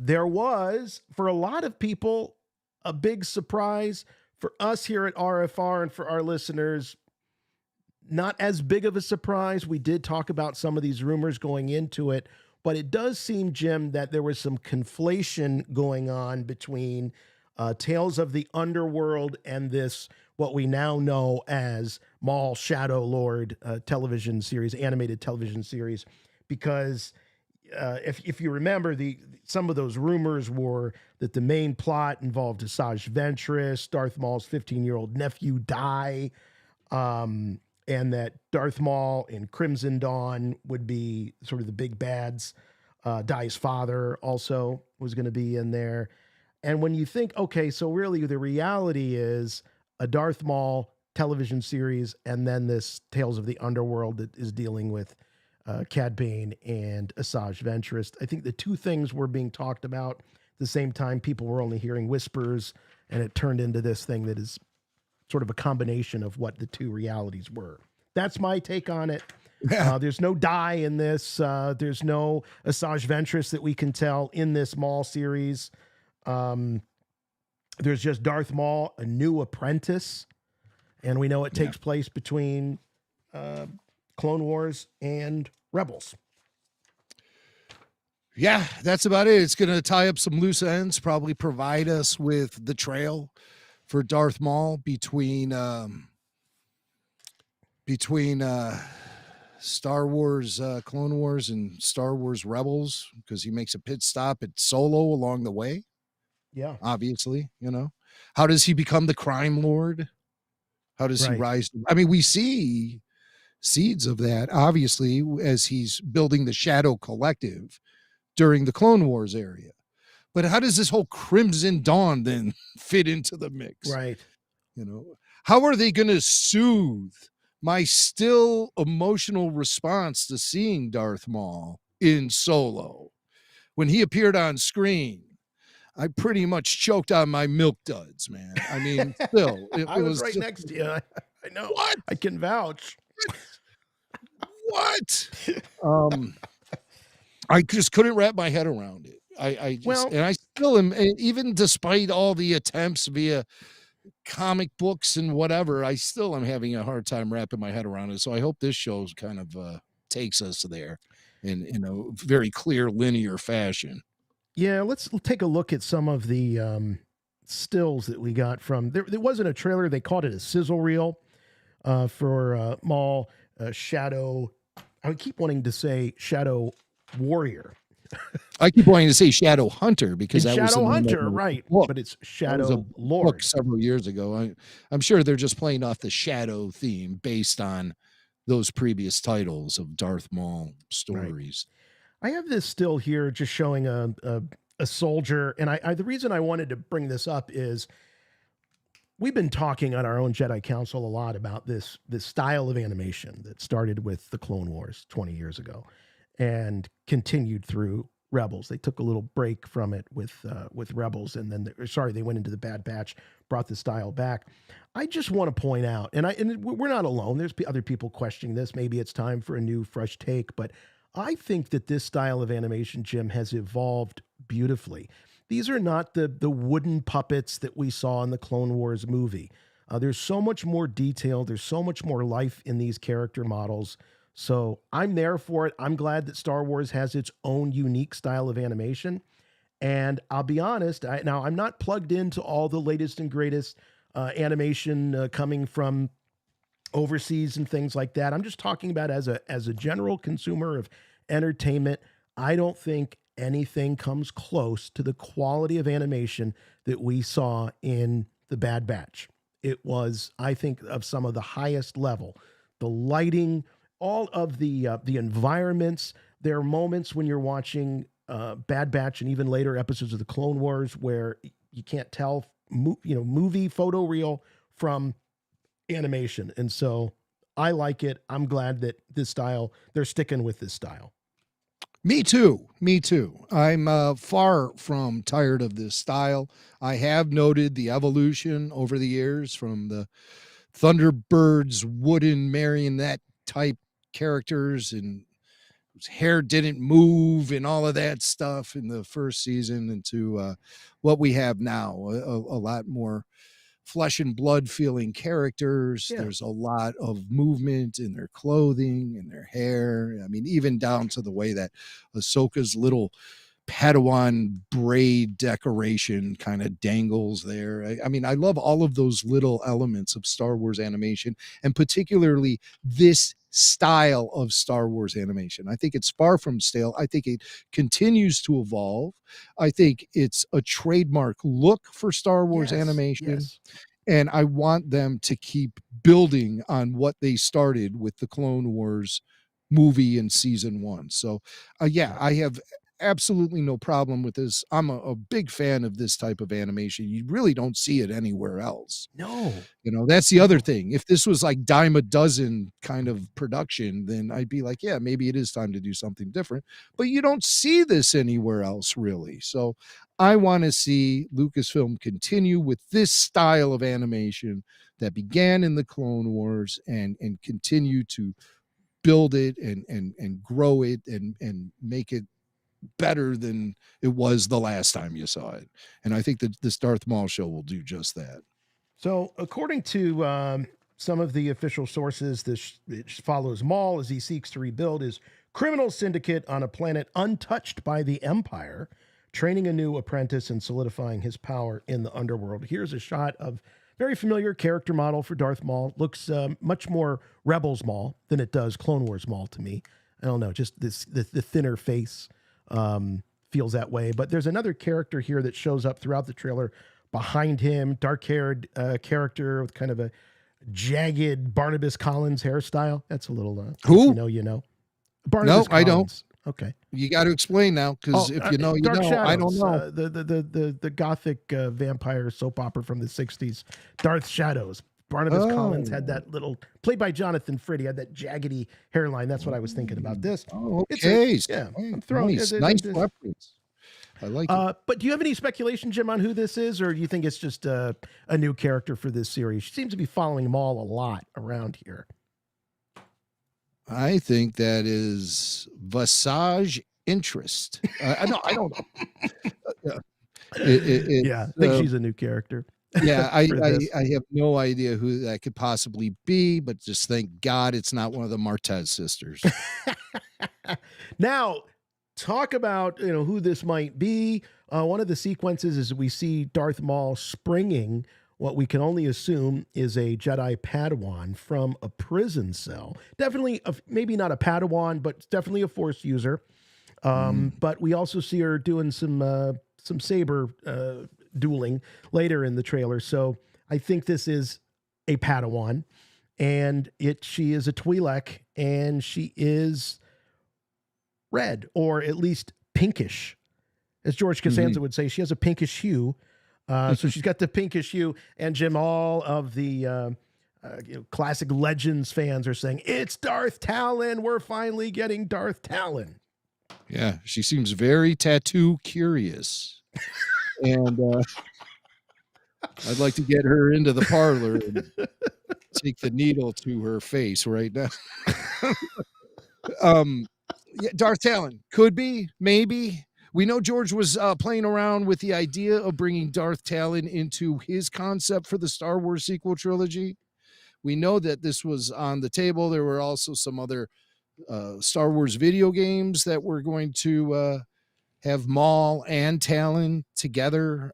there was, for a lot of people, a big surprise. For us here at RFR and for our listeners, not as big of a surprise. We did talk about some of these rumors going into it, but it does seem, Jim, that there was some conflation going on between Tales of the Underworld and this, what we now know as Maul Shadow Lord television series, animated television series, because if you remember, some of those rumors were that the main plot involved Asajj Ventress, Darth Maul's 15-year-old nephew, Die, and that Darth Maul in Crimson Dawn would be sort of the big bads. Die's father also was going to be in there. And when you think, okay, so really the reality is a Darth Maul television series and then this Tales of the Underworld that is dealing with Cad Bane and Asajj Ventress. I think the two things were being talked about at the same time. People were only hearing whispers, and it turned into this thing that is sort of a combination of what the two realities were. That's my take on it. Yeah. There's no Die in this. There's no Asajj Ventress that we can tell in this Maul series. There's just Darth Maul, a new apprentice, and we know it takes place between Clone Wars and Rebels. Yeah, that's about it. It's going to tie up some loose ends, probably provide us with the trail for Darth Maul between Star Wars Clone Wars and Star Wars Rebels, because he makes a pit stop at Solo along the way. Yeah. Obviously, how does he become the crime lord? How does he rise? I mean, we see seeds of that, obviously, as he's building the Shadow Collective during the Clone Wars area. But how does this whole Crimson Dawn then fit into the mix? Right. How are they going to soothe my still emotional response to seeing Darth Maul in Solo? When he appeared on screen, I pretty much choked on my milk duds, man. I mean, still, I was right next to you. I know. What? I can vouch. What? I just couldn't wrap my head around it. I still am, even despite all the attempts via comic books and whatever, I still am having a hard time wrapping my head around it. So I hope this show kind of takes us there in a very clear, linear fashion. Yeah, let's take a look at some of the stills that we got from there. There wasn't a trailer; they called it a sizzle reel for Maul Shadow. I keep wanting to say Shadow Warrior. I keep wanting to say Shadow Hunter because that Shadow was Hunter, right? Book. But it's Shadow Lord. Book several years ago. I'm sure they're just playing off the Shadow theme based on those previous titles of Darth Maul stories. Right. I have this still here, just showing a soldier, and the reason I wanted to bring this up is we've been talking on our own Jedi Council a lot about this style of animation that started with the Clone Wars 20 years ago and continued through Rebels. They took a little break from it with Rebels, and then they went into the Bad Batch, brought the style back. I just want to point out, and we're not alone. There's other people questioning this. Maybe it's time for a new, fresh take, but I think that this style of animation, Jim, has evolved beautifully. These are not the wooden puppets that we saw in the Clone Wars movie. There's so much more detail. There's so much more life in these character models. So I'm there for it. I'm glad that Star Wars has its own unique style of animation. And I'll be honest, now I'm not plugged into all the latest and greatest animation coming from overseas and things like that. I'm just talking about as a general consumer of entertainment. I don't think anything comes close to the quality of animation that we saw in the Bad Batch. It was, I think, of some of the highest level. The lighting, all of the environments. There are moments when you're watching Bad Batch and even later episodes of the Clone Wars where you can't tell, movie photo reel from animation. And so I like it. I'm glad that they're sticking with this style. Me too. I'm far from tired of this style. I have noted the evolution over the years from the Thunderbird's wooden marionette type characters and whose hair didn't move and all of that stuff in the first season, into what we have now, a lot more flesh and blood feeling characters. Yeah. There's a lot of movement in their clothing and their hair. I mean, even down to the way that Ahsoka's little Padawan braid decoration kind of dangles there. I mean, I love all of those little elements of Star Wars animation, and particularly this style of Star Wars animation. I think it's far from stale. I think it continues to evolve. I think it's a trademark look for Star Wars animation. Yes. And I want them to keep building on what they started with the Clone Wars movie in season 1. So, yeah, I have absolutely no problem with this. I'm a big fan of this type of animation. You really don't see it anywhere else. No. You know, that's the other thing. If this was like dime a dozen kind of production, then I'd be like, yeah, maybe it is time to do something different. But you don't see this anywhere else, really. So I want to see Lucasfilm continue with this style of animation that began in the Clone Wars, and continue to build it and grow it and make it better than it was the last time you saw it. And I think that this Darth Maul show will do just that. So, according to some of the official sources, it follows Maul as he seeks to rebuild his criminal syndicate on a planet untouched by the Empire, training a new apprentice and solidifying his power in the underworld. Here's a shot of very familiar character model for Darth Maul. Looks much more Rebels Maul than it does Clone Wars Maul to me. I don't know, just the thinner face feels that way. But there's another character here that shows up throughout the trailer behind him, dark-haired character with kind of a jagged Barnabas Collins hairstyle. That's a little who? You know. Barnabas no, Collins. I don't. Okay. You got to explain now, because if you know, you know. Shadows, I don't know. The gothic vampire soap opera from the 60s, Darth Shadows. Barnabas Collins had that little, played by Jonathan Fritty, had that jaggedy hairline. That's what I was thinking about this. Oh, okay. I'm throwing nice reference. I like it. But do you have any speculation, Jim, on who this is, or do you think it's just a new character for this series? She seems to be following Maul a lot around here. I think that is Visage interest. I don't know. I think she's a new character. Yeah, I have no idea who that could possibly be, but just thank God it's not one of the Martez sisters. Now, talk about who this might be. One of the sequences is we see Darth Maul springing what we can only assume is a Jedi Padawan from a prison cell. Definitely, maybe not a Padawan, but definitely a Force user. But we also see her doing some saber dueling later in the trailer. So I think this is a Padawan, and she is a Twi'lek, and she is red, or at least pinkish. As George Costanza would say, she has a pinkish hue. So she's got the pinkish hue, and Jim, all of the classic Legends fans are saying, it's Darth Talon. We're finally getting Darth Talon. Yeah, she seems very tattoo curious. And I'd like to get her into the parlor and take the needle to her face right now. Yeah, Darth Talon could be, maybe. We know George was playing around with the idea of bringing Darth Talon into his concept for the Star Wars sequel trilogy. We know that this was on the table. There were also some other Star Wars video games that were going to have Maul and Talon together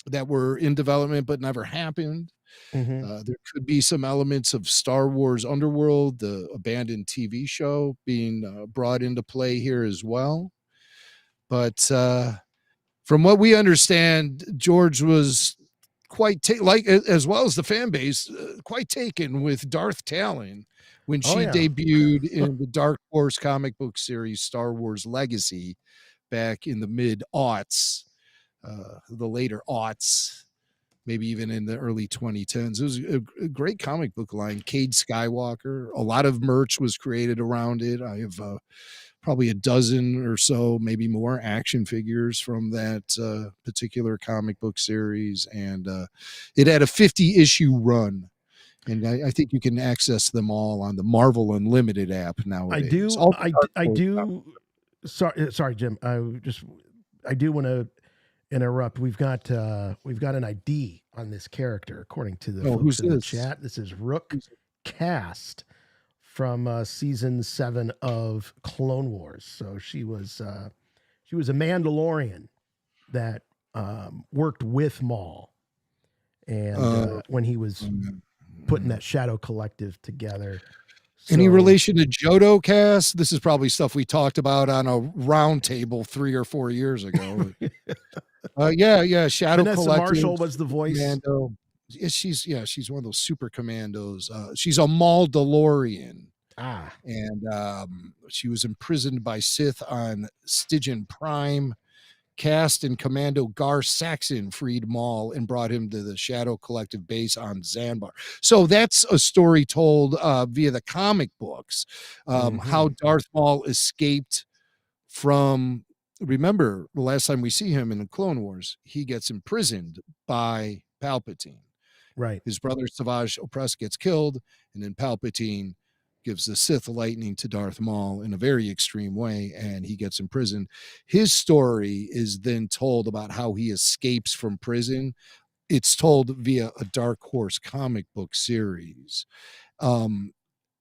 that were in development but never happened. There could be some elements of Star Wars Underworld, the abandoned TV show, being brought into play here as well. But from what we understand, George was quite as well as the fan base, quite taken with Darth Talon when she debuted in the Dark Horse comic book series Star Wars Legacy back in the mid-aughts, the later aughts, maybe even in the early 2010s. It was a great comic book line. Cade Skywalker, a lot of merch was created around it. I have probably a dozen or so, maybe more, action figures from that particular comic book series. And it had a 50-issue run. And I think you can access them all on the Marvel Unlimited app I nowadays. do, All the I, Dark d- I Horse do. Sorry, Jim. I do want to interrupt. We've got an ID on this character, according to the oh, who's folks in the this? chat. This is Rook Who's Cast from season 7 of Clone Wars. So she was a Mandalorian that worked with Maul, and uh, when he was um, putting that Shadow Collective together. any So relation to Jodo Cast? This is probably stuff we talked about on a round table 3 or 4 years ago. Yeah, Shadow Vanessa Collective, Marshall was the Super voice. Commando. She's one of those super commandos. She's a Maldalorian. Ah, And she was imprisoned by Sith on Stygian Prime. Cast and Commando Gar Saxon freed Maul and brought him to the Shadow Collective base on Zanbar. So that's a story told via the comic books, how Darth Maul escaped from. Remember, the last time we see him in the Clone Wars, he gets imprisoned by Palpatine. right. His brother Savage Opress gets killed, and then Palpatine gives the Sith lightning to Darth Maul in a very extreme way, and he gets imprisoned. His story is then told about how he escapes from prison. It's told via a Dark Horse comic book series.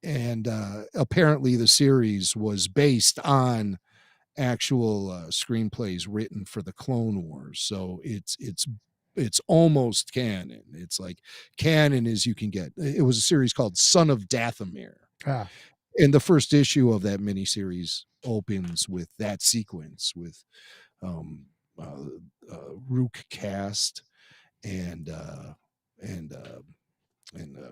And apparently the series was based on actual screenplays written for the Clone Wars. So it's almost canon. It's like canon as you can get. It was a series called Son of Dathomir. Ah, And the first issue of that miniseries opens with that sequence with um, Rook Cast and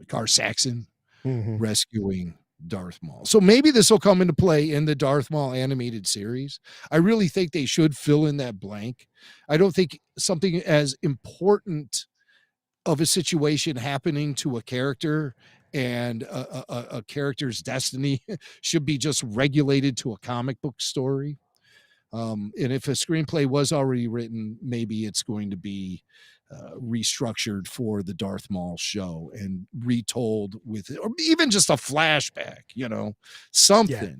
Gar Saxon mhm. rescuing Darth Maul. So maybe this will come into play in the Darth Maul animated series. I really think they should fill in that blank. I don't think something as important of a situation happening to a character and a character's destiny should be just regulated to a comic book story. And if a screenplay was already written, maybe it's going to be restructured for the Darth Maul show and retold with, or even just a flashback, Yeah, something, yeah.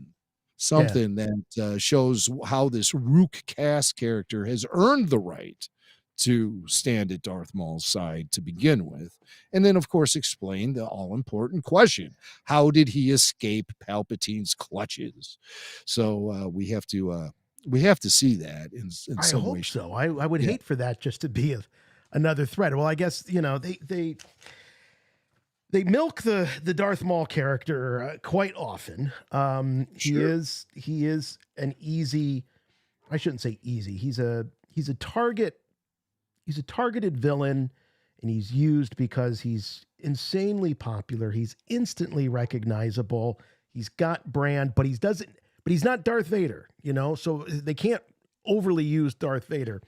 something that shows how this Rook Cast character has earned the right to stand at Darth Maul's side to begin with. And then, of course, explain the all important question: how did he escape Palpatine's clutches? So we have to see that in I some way. hope so. I would Yeah, hate for that just to be another thread. Well, I guess they milk the Darth Maul character quite often. He sure. is an easy. I shouldn't say easy. He's a targeted villain, and he's used because he's insanely popular. He's instantly recognizable. He's got brand, but he's not Darth Vader, So they can't overly use Darth Vader,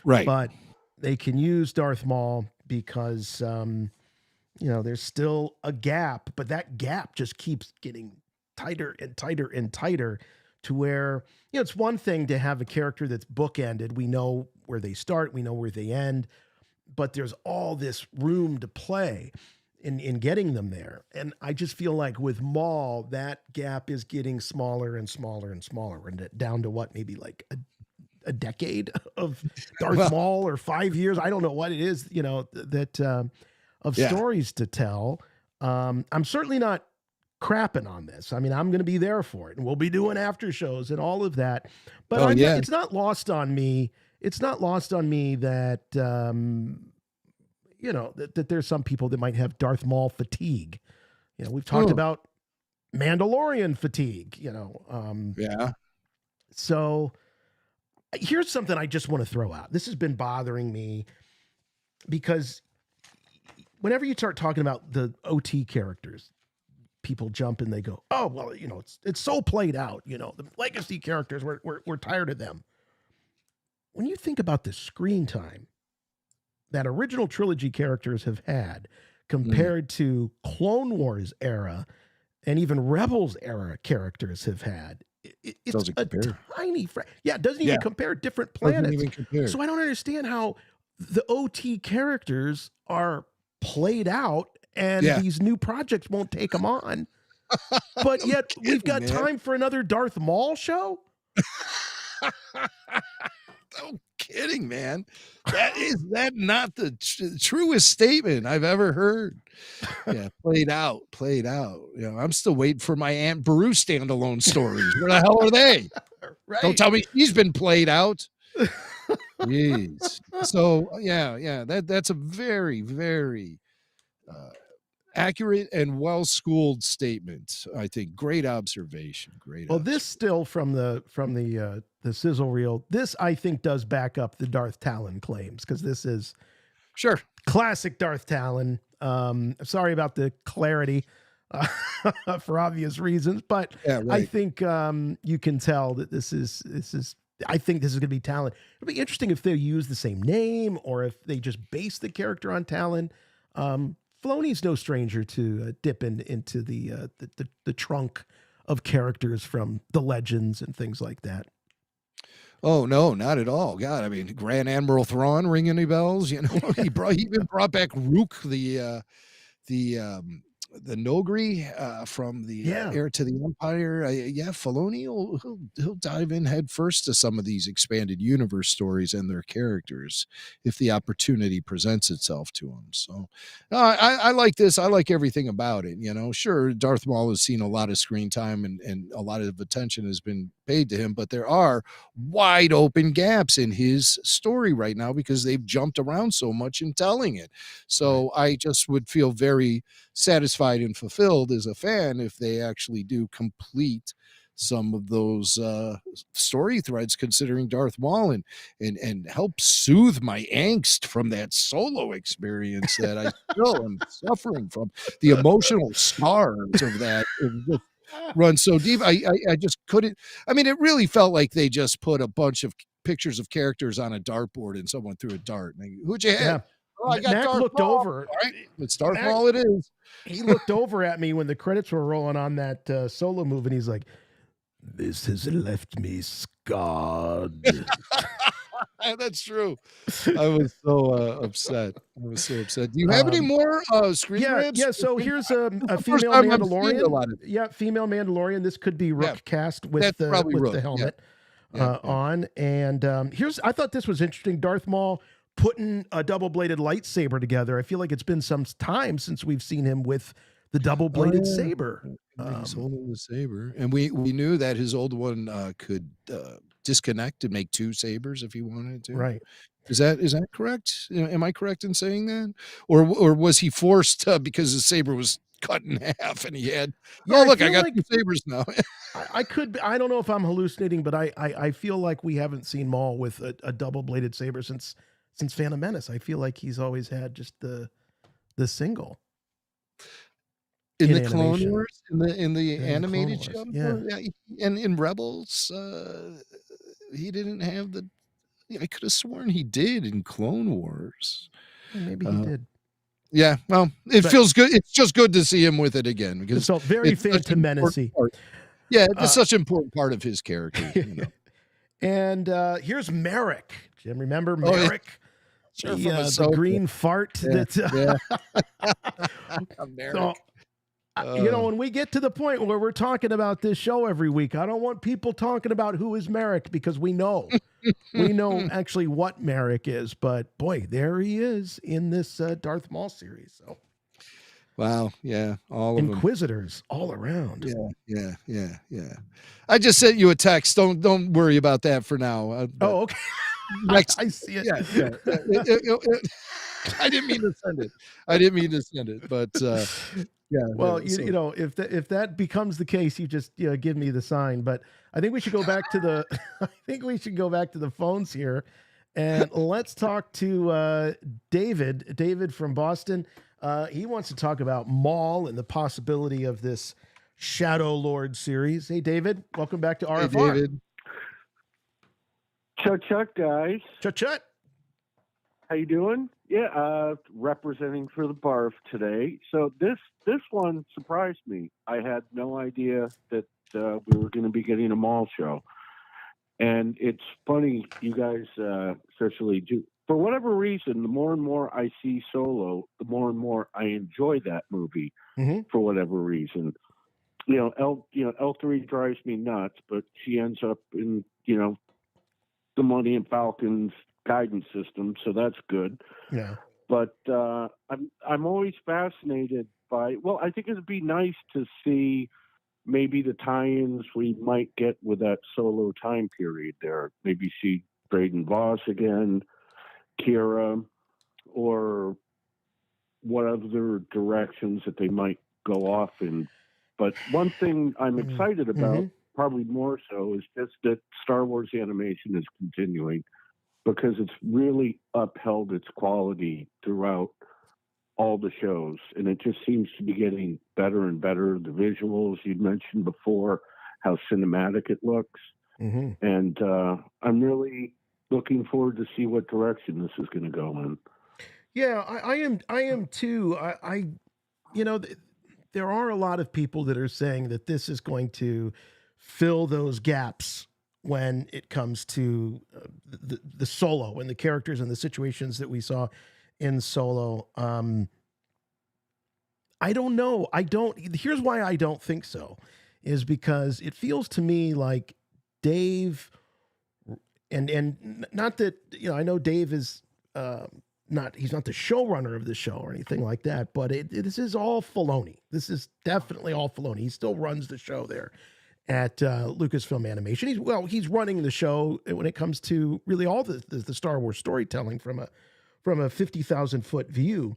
Right. but they can use Darth Maul because there's still a gap, but that gap just keeps getting tighter and tighter and tighter to where, it's one thing to have a character that's bookended. We know where they start, we know where they end, but there's all this room to play in getting them there. And I just feel like with Maul, that gap is getting smaller and smaller and smaller, and down to what, maybe like a decade of Darth Well, Maul, or 5 years. I don't know what it is, that of yeah. stories to tell. I'm certainly not crapping on this. I mean, I'm going to be there for it, and we'll be doing after shows and all of that. But Oh, yeah. it's not lost on me. It's not lost on me that that there's some people that might have Darth Maul fatigue. We've talked Oh, about Mandalorian fatigue. yeah. So here's something I just want to throw out. This has been bothering me because whenever you start talking about the OT characters, people jump and they go, "Oh, well, it's so played out. The legacy characters, we're tired of them." When you think about the screen time that original trilogy characters have had Mm, compared to Clone Wars era and even Rebels era characters have had, it's doesn't a compare. tiny yeah, it doesn't Yeah, even compare different doesn't planets. even compare. So I don't understand how the OT characters are played out and Yeah. these new projects won't take him on. But No yet we've kidding, got man. time for another Darth Maul show. No kidding, man. Is that not the truest statement I've ever heard? Yeah, played out. You know, I'm still waiting for my Aunt Beru standalone stories. Where the hell are they? Right. Don't tell me she's been played out. Jeez. So yeah, that's a very, very accurate and well-schooled statement. I think great observation. Well, this still from the sizzle reel. This I think does back up the Darth Talon claims, because this is sure classic Darth Talon. Sorry about the clarity for obvious reasons, but yeah, right. I think you can tell that this is. I think this is going to be Talon. It'll be interesting if they use the same name or if they just base the character on Talon. Filoni's no stranger to dipping into the trunk of characters from the legends and things like that. Oh no, not at all. God, I mean, Grand Admiral Thrawn, ring any bells? You know, he even brought back Rook, the Nogri from the Heir to the Empire. Yeah, Filoni he'll dive in head first to some of these expanded universe stories and their characters if the opportunity presents itself to him. So I like this. I like everything about it. You know, sure, Darth Maul has seen a lot of screen time and a lot of attention has been paid to him, but there are wide open gaps in his story right now because they've jumped around so much in telling it. So I just would feel very satisfied and fulfilled as a fan if they actually do complete some of those story threads, considering Darth Maul, and help soothe my angst from that solo experience that I still am suffering from. The emotional scars of that run so deep. I just couldn't. I mean, it really felt like they just put a bunch of pictures of characters on a dartboard and someone threw a dart. And who'd you hit? Yeah. Oh, I got Mac Darth looked Maul. over. All right, it's Darth Maul. It is. He looked over at me when the credits were rolling on that solo move, and he's like, "This has left me scarred." That's true. I was so upset. Do you have any more screen grabs? Yeah. So here's a female Mandalorian. Yeah, female Mandalorian. This could be Rook cast with the helmet on. And I thought this was interesting. Darth Maul putting a double-bladed lightsaber together. I feel like it's been some time since we've seen him with the double-bladed saber. He's holding the saber, and we knew that his old one could disconnect and make two sabers if he wanted to. Right? Is that correct? Am I correct in saying that, or was he forced because his saber was cut in half and he had? Yeah, oh look, I got two sabers now. I could be, I don't know if I'm hallucinating, but I feel like we haven't seen Maul with a double-bladed saber since Phantom Menace. I feel like he's always had just the single. In the Clone Wars, in the animated show, yeah, and in Rebels, he didn't have the. I could have sworn he did in Clone Wars. Well, maybe he did. Yeah, well, it feels good. It's just good to see him with it again because it felt very Phantom Menace-y. Yeah, it's such an important part of his character. You know. And here's Merrick. Jim, remember Merrick? Yeah. Sure, the green fart. Yeah. Merrick. So, you know, when we get to the point where we're talking about this show every week, I don't want people talking about who is Merrick, because we know actually what Merrick is. But boy, there he is in this Darth Maul series. So, wow, yeah, all of them. Inquisitors all around. Yeah. I just sent you a text. Don't worry about that for now. Okay. Next, I see it. Yeah. I didn't mean to send it, but. Yeah. Well, you know, if that becomes the case, you just give me the sign. But I think we should go back to the phones here, and let's talk to David. David from Boston. He wants to talk about Maul and the possibility of this Shadow Lord series. Hey, David, welcome back to RFR. Hey, David. Chut, guys. Chut. How you doing? Yeah, representing for the BARF today. So this one surprised me. I had no idea that we were going to be getting a Maul show. And it's funny, you guys, especially for whatever reason, the more and more I see Solo, the more and more I enjoy that movie. Mm-hmm. For whatever reason, L3 drives me nuts, but she ends up in the Millennium Falcon's guidance system, so that's good. Yeah. But I'm always fascinated by. Well, I think it'd be nice to see maybe the tie-ins we might get with that Solo time period there. Maybe see Drayden Voss again, Kira, or what other directions that they might go off in. But one thing I'm excited about, probably more so, is just that Star Wars animation is continuing, because it's really upheld its quality throughout all the shows, and it just seems to be getting better and better. The visuals you'd mentioned before, how cinematic it looks, and I'm really looking forward to see what direction this is going to go in. Yeah, I am too. There are a lot of people that are saying that this is going to fill those gaps when it comes to the Solo and the characters and the situations that we saw in Solo. I don't know. Here's why I don't think so, is because it feels to me like Dave, and not that, I know Dave is he's not the showrunner of the show or anything like that, but this is all Filoni. This is definitely all Filoni. He still runs the show there at Lucasfilm Animation. He's running the show when it comes to really all the Star Wars storytelling from a 50,000-foot view.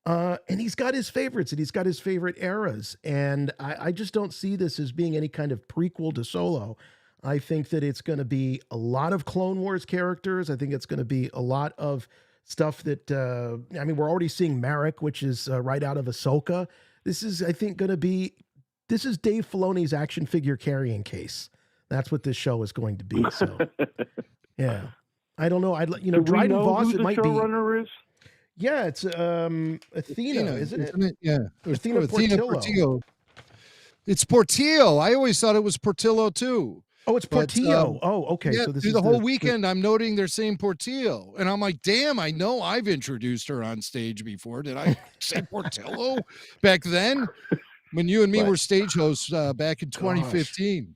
And he's got his favorites, and he's got his favorite eras. And I just don't see this as being any kind of prequel to Solo. I think that it's going to be a lot of Clone Wars characters. I think it's going to be a lot of stuff that, we're already seeing Marek, which is right out of Ahsoka. This is, I think, this is Dave Filoni's action figure carrying case. That's what this show is going to be. So, yeah. I don't know. Dryden Voss, it might be. Showrunner is? Yeah, it's Athena, isn't it? Yeah. Athena Portillo. It's Portillo. I always thought it was Portillo too. Oh, it's Portillo. Okay. Yeah, So this through is the whole weekend, I'm noting they're saying Portillo. And I'm like, damn, I know I've introduced her on stage before. Did I say Portillo back then? When you and me were stage hosts back in 2015.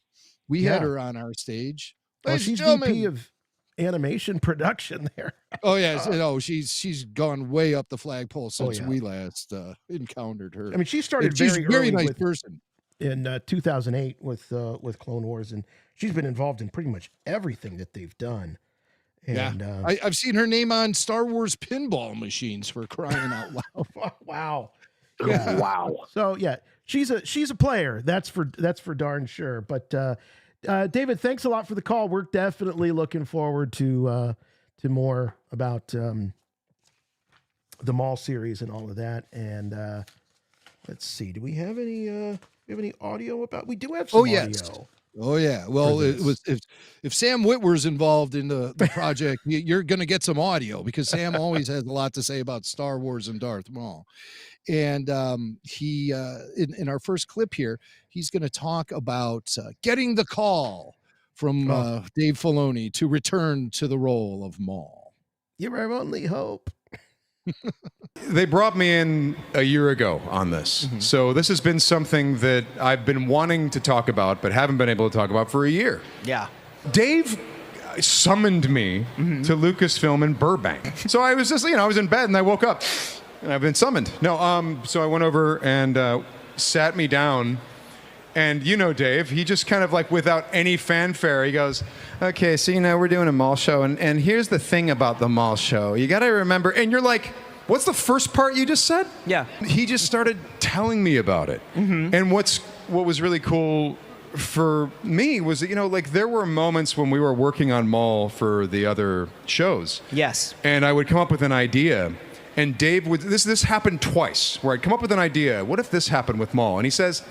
We had her on our stage. Oh, she's VP of animation production there. Oh, yeah. She's gone way up the flagpole since we last encountered her. I mean, she started she's a very nice person. In 2008 with Clone Wars, and she's been involved in pretty much everything that they've done. And, I've seen her name on Star Wars pinball machines, for crying out loud. Wow. Yeah. Wow. So yeah, she's a player. That's for darn sure. But David, thanks a lot for the call. We're definitely looking forward to more about the Maul series and all of that. And let's see, do we have any audio about? We do have some audio. Oh yeah. Well, it was if Sam Witwer's involved in the project, you're going to get some audio, because Sam always has a lot to say about Star Wars and Darth Maul. And he in our first clip here, he's going to talk about getting the call from Dave Filoni to return to the role of Maul. You're our only hope. They brought me in a year ago on this. So this has been something that I've been wanting to talk about, but haven't been able to talk about for a year. Yeah. Dave summoned me to Lucasfilm in Burbank. So I was just, I was in bed and I woke up and I've been summoned. No, so I went over and sat me down. And Dave, he just kind of like without any fanfare, he goes, okay, so we're doing a Maul show. And here's the thing about the Maul show. You got to remember, and you're like, what's the first part you just said? Yeah. He just started telling me about it. And what was really cool for me was that, there were moments when we were working on Maul for the other shows. Yes. And I would come up with an idea. And Dave would, this happened twice, where I'd come up with an idea. What if this happened with Maul? And he says,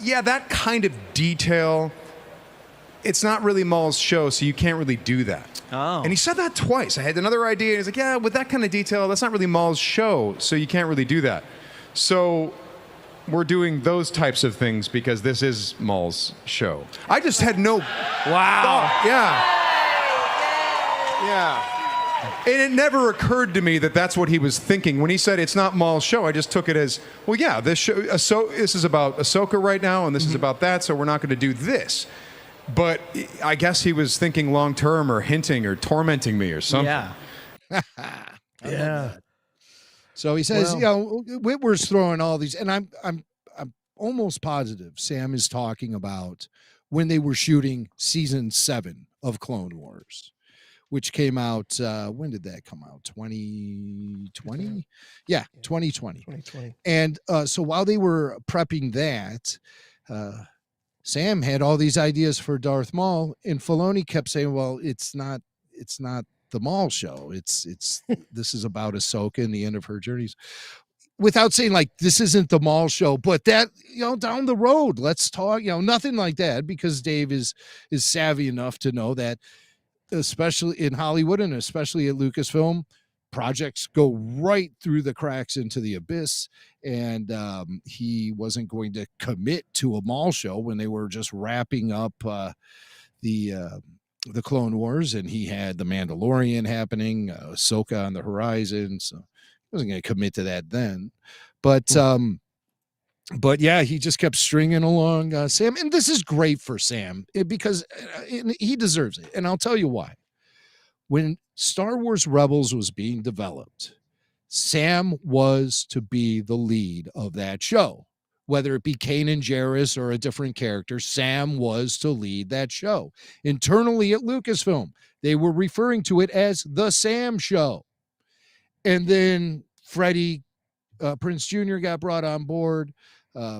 yeah, that kind of detail, it's not really Maul's show, so you can't really do that. Oh. And he said that twice. I had another idea, and he's like, yeah, with that kind of detail, that's not really Maul's show, so you can't really do that. So we're doing those types of things because this is Maul's show. I just had no thought. Yeah. And it never occurred to me that that's what he was thinking. When he said it's not Maul's show, I just took it as, well, yeah, this is about Ahsoka right now, and this is about that, so we're not going to do this. But I guess he was thinking long term or hinting or tormenting me or something. Yeah. Yeah. So he says, Witwer's throwing all these, and I'm almost positive Sam is talking about when they were shooting season 7 of Clone Wars, which came out, when did that come out? 2020? Yeah, 2020. 2020. And so while they were prepping that, Sam had all these ideas for Darth Maul, and Filoni kept saying, well, it's not the Maul show. It's this is about Ahsoka and the end of her journeys, without saying like this isn't the Maul show, but that, down the road, let's talk, nothing like that, because Dave is savvy enough to know that, especially in Hollywood and especially at Lucasfilm, projects go right through the cracks into the abyss. And he wasn't going to commit to a Maul show when they were just wrapping up the Clone Wars, and he had the Mandalorian happening, Ahsoka on the horizon. So he wasn't going to commit to that then. But yeah, he just kept stringing along Sam. And this is great for Sam because he deserves it. And I'll tell you why. When Star Wars Rebels was being developed, Sam was to be the lead of that show. Whether it be Kanan Jarrus or a different character, Sam was to lead that show. Internally at Lucasfilm, they were referring to it as the Sam Show. And then Freddie Prinze Jr. got brought on board.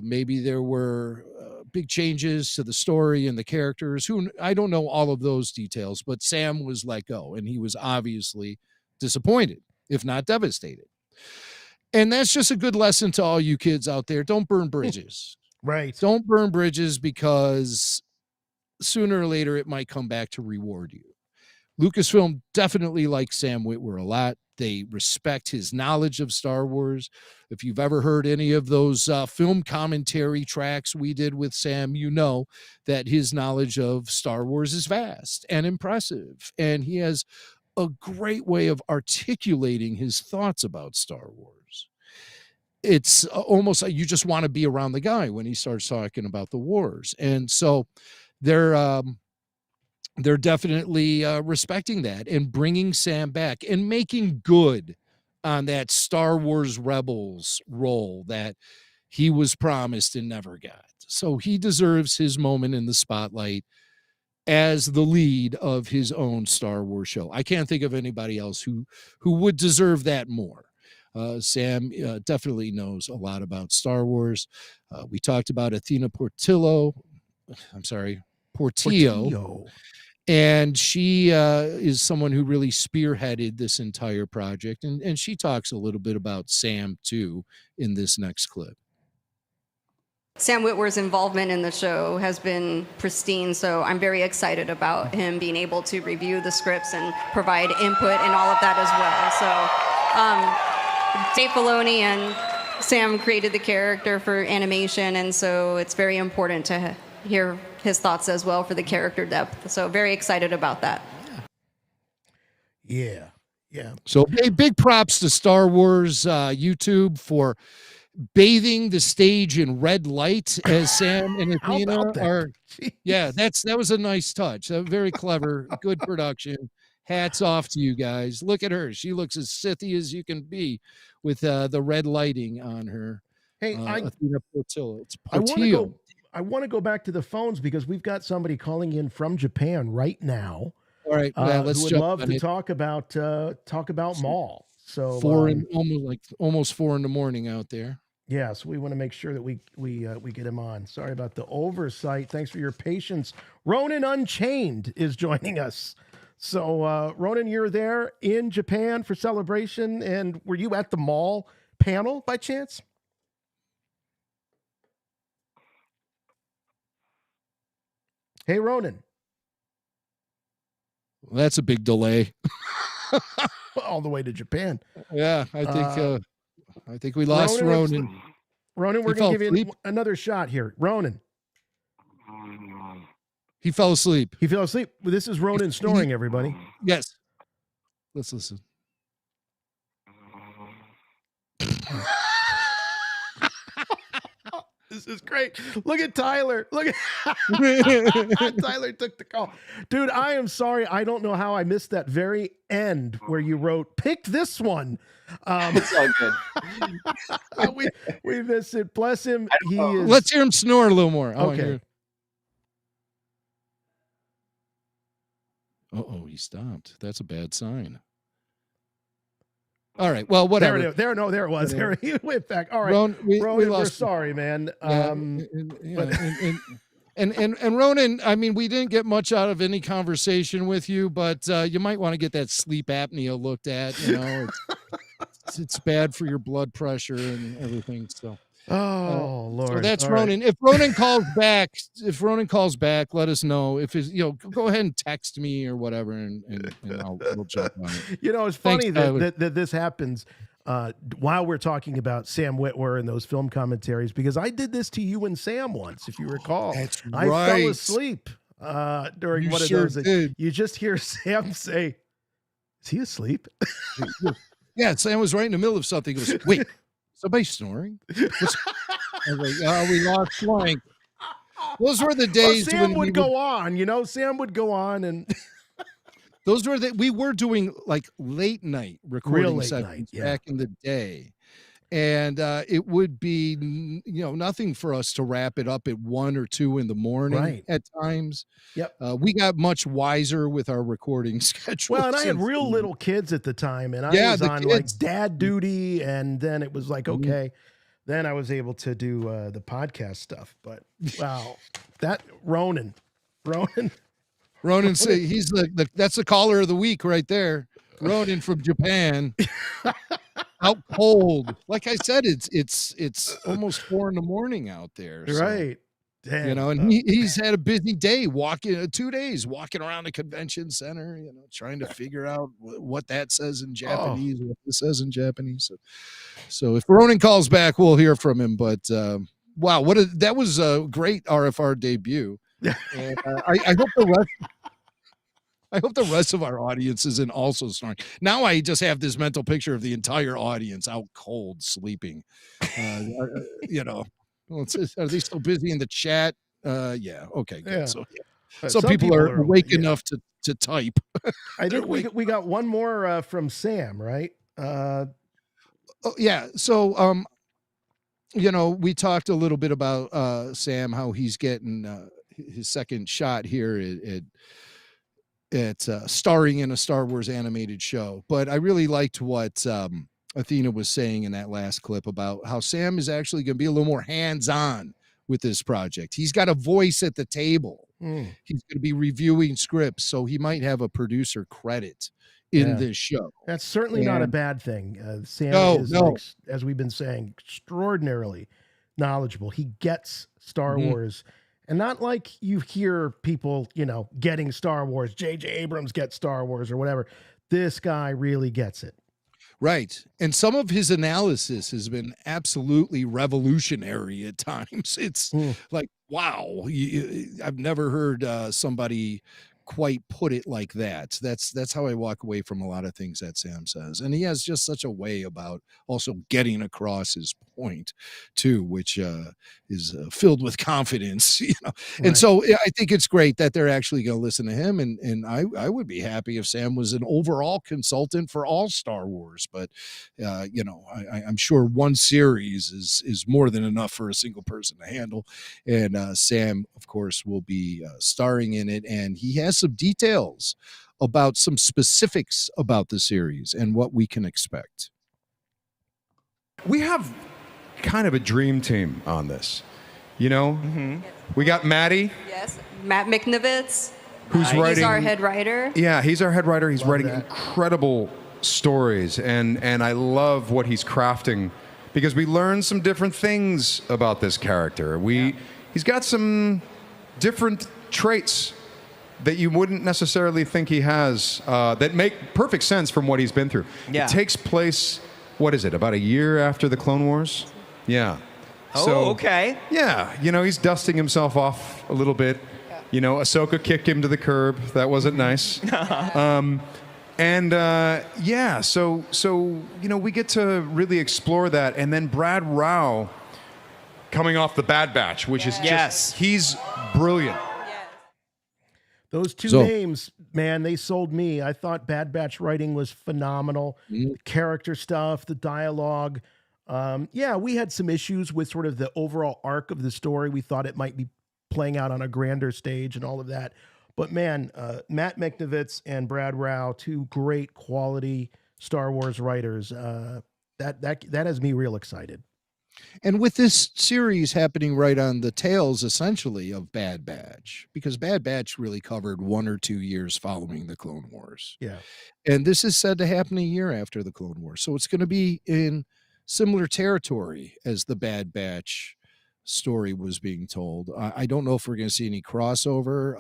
Maybe there were big changes to the story and the characters. I don't know all of those details, but Sam was let go, and he was obviously disappointed, if not devastated. And that's just a good lesson to all you kids out there. Don't burn bridges. Right. Don't burn bridges, because sooner or later it might come back to reward you. Lucasfilm definitely likes Sam Witwer a lot. They respect his knowledge of Star Wars. If you've ever heard any of those film commentary tracks we did with Sam, you know that his knowledge of Star Wars is vast and impressive. And he has a great way of articulating his thoughts about Star Wars. It's almost like you just want to be around the guy when he starts talking about the wars. And so they're definitely respecting that and bringing Sam back and making good on that Star Wars Rebels role that he was promised and never got. So he deserves his moment in the spotlight as the lead of his own Star Wars show. I can't think of anybody else who would deserve that more. Sam definitely knows a lot about Star Wars. We talked about Athena Portillo. Portillo. And she is someone who really spearheaded this entire project. And she talks a little bit about Sam, too, in this next clip. Sam Witwer's involvement in the show has been pristine, so I'm very excited about him being able to review the scripts and provide input and all of that as well. So Dave Filoni and Sam created the character for animation, and so it's very important to hear his thoughts as well for the character depth. So very excited about that. Yeah. So big props to Star Wars YouTube for bathing the stage in red light as Sam and Athena are. Yeah, that was a nice touch. Very clever, good production. Hats off to you guys. Look at her. She looks as Sithy as you can be with the red lighting on her. Hey, Athena Portillo. It's Portillo. I want to go back to the phones because we've got somebody calling in from Japan right now. All right, let's who would love to talk about Maul. So almost 4 a.m. out there. Yeah, so we want to make sure that we get him on. Sorry about the oversight. Thanks for your patience. Ronan Unchained is joining us. So Ronan, you're there in Japan for Celebration, and were you at the Maul panel by chance? Hey, Ronan. Well, that's a big delay. All the way to Japan. Yeah, I think we lost Ronan. Ronan, we're going to give you another shot here. Ronan. He fell asleep. He fell asleep. This is Ronan snoring, everybody. Yes. Let's listen. This is great. Look at Tyler. Look at Tyler took the call. Dude, I am sorry. I don't know how I missed that very end where you wrote, pick this one. It's all good. we missed it. Bless him. He is. Let's hear him snore a little more. Okay. Uh-oh, he stopped. That's a bad sign. All right. Well, whatever. There it was. There he went back. All right, Ronan, we're sorry, man. And Ronan, I mean, we didn't get much out of any conversation with you, but you might want to get that sleep apnea looked at. You know, it's bad for your blood pressure and everything. So. Oh Lord! So that's All Ronan. right. If Ronan calls back, let us know. If it's, go ahead and text me or whatever, and we'll jump on it. You know, it's funny that this happens while we're talking about Sam Witwer and those film commentaries, because I did this to you and Sam once, if you recall. That's I right. fell asleep during one sure of those. Did. You just hear Sam say, "Is he asleep?" Yeah, Sam was right in the middle of something. He goes, "Wait, somebody snoring?" I was like, "Oh, we lost flank." Those were the days Sam when would go on. You know, Sam would go on, and those were we were doing like late night recording sessions back in the day. And it would be, nothing for us to wrap it up at 1 or 2 in the morning at times. Yep. We got much wiser with our recording schedule. Well, and I had real little kids at the time, and I was on like dad duty, and then it was like, okay, then I was able to do the podcast stuff. But wow, that Ronan say he's that's the caller of the week right there. Ronan from Japan. Out cold. Like I said, it's almost 4 a.m. out there. So, right. Damn. And he's had a busy day 2 days walking around the convention center, trying to figure out what that says in Japanese, what this says in Japanese. So if Ronan calls back, we'll hear from him. But wow, that was a great RFR debut. And, I hope the rest of our audience isn't also snoring. Now I just have this mental picture of the entire audience out cold, sleeping. Are they still busy in the chat? Yeah. Okay. Good. Yeah. So some people are awake enough to type. I think we got one more from Sam, right? Yeah. So we talked a little bit about Sam, how he's getting his second shot here at starring in a Star Wars animated show. But I really liked what Athena was saying in that last clip about how Sam is actually going to be a little more hands-on with this project. He's got a voice at the table. He's going to be reviewing scripts, so he might have a producer credit in this show. That's certainly not a bad thing. Sam is, like, as we've been saying, extraordinarily knowledgeable. He gets Star Wars. And not like you hear people, getting Star Wars. J.J. Abrams gets Star Wars or whatever. This guy really gets it. Right. And some of his analysis has been absolutely revolutionary at times. It's like, wow, I've never heard somebody quite put it like that. That's how I walk away from a lot of things that Sam says. And he has just such a way about also getting across his point too, which is filled with confidence, And so I think it's great that they're actually going to listen to him. And I would be happy if Sam was an overall consultant for all Star Wars, but I'm sure one series is more than enough for a single person to handle. And Sam, of course, will be starring in it, and he has some details about some specifics about the series and what we can expect. We have kind of a dream team on this, We got Maddie. Yes, Matt McNevitz. Who's writing? He's our head writer. Yeah, he's our head writer. He's Love writing that. incredible stories, and I love what he's crafting because we learn some different things about this character. He's got some different traits that you wouldn't necessarily think he has that make perfect sense from what he's been through. Yeah. It takes place, what is it, about a year after the Clone Wars? Yeah. Oh, okay. Yeah, he's dusting himself off a little bit. Ahsoka kicked him to the curb. That wasn't nice. And yeah, so you know, we get to really explore that, and then Brad Rao coming off the Bad Batch, which is just he's brilliant. Those two names, man, they sold me. I thought Bad Batch writing was phenomenal. The character stuff, the dialogue. Yeah, we had some issues with sort of the overall arc of the story. We thought it might be playing out on a grander stage and all of that. But man, Matt Michnovitz and Brad Rao, two great quality Star Wars writers. That has me real excited. And with this series happening right on the tails, essentially, of Bad Batch, because Bad Batch really covered 1 or 2 years following the Clone Wars. Yeah. And this is said to happen a year after the Clone Wars. So it's going to be in similar territory as the Bad Batch story was being told. I don't know if we're going to see any crossover.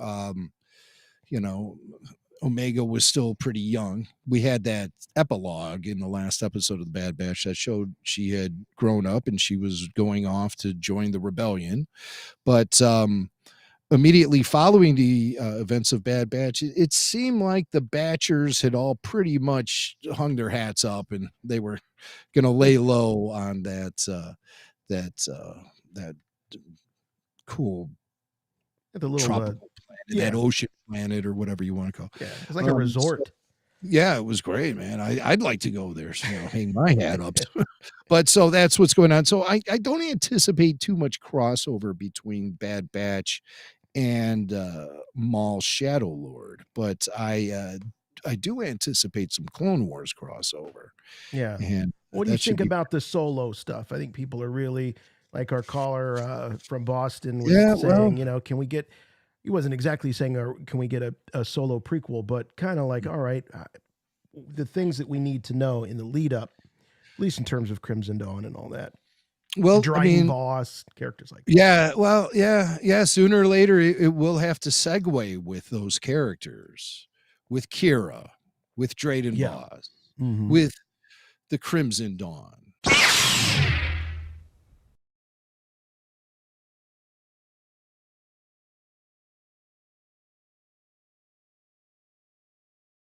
You know, Omega was still pretty young. We had that epilogue in the last episode of the Bad Batch that showed she had grown up and she was going off to join the rebellion. But immediately following the events of Bad Batch, it seemed like the Batchers had all pretty much hung their hats up and they were going to lay low on that cool the little tropical planet, that ocean planet, or whatever you want to call it. Yeah, it's like a resort. Yeah, it was great, man. I'd like to go there, so, hang my hat up. But so that's what's going on. So I don't anticipate too much crossover between Bad Batch and Maul Shadow Lord, but I do anticipate some Clone Wars crossover. Yeah. And what do you think about the Solo stuff? I think people are really, like our caller from Boston was saying, you know, can we get, he wasn't exactly saying, can we get a Solo prequel, but kind of like, all right, the things that we need to know in the lead up, at least in terms of Crimson Dawn and all that. Well, Dryden Voss, characters like that. Yeah, well, yeah. Sooner or later, it will have to segue with those characters, with Kira, with Dryden Voss, with the Crimson Dawn.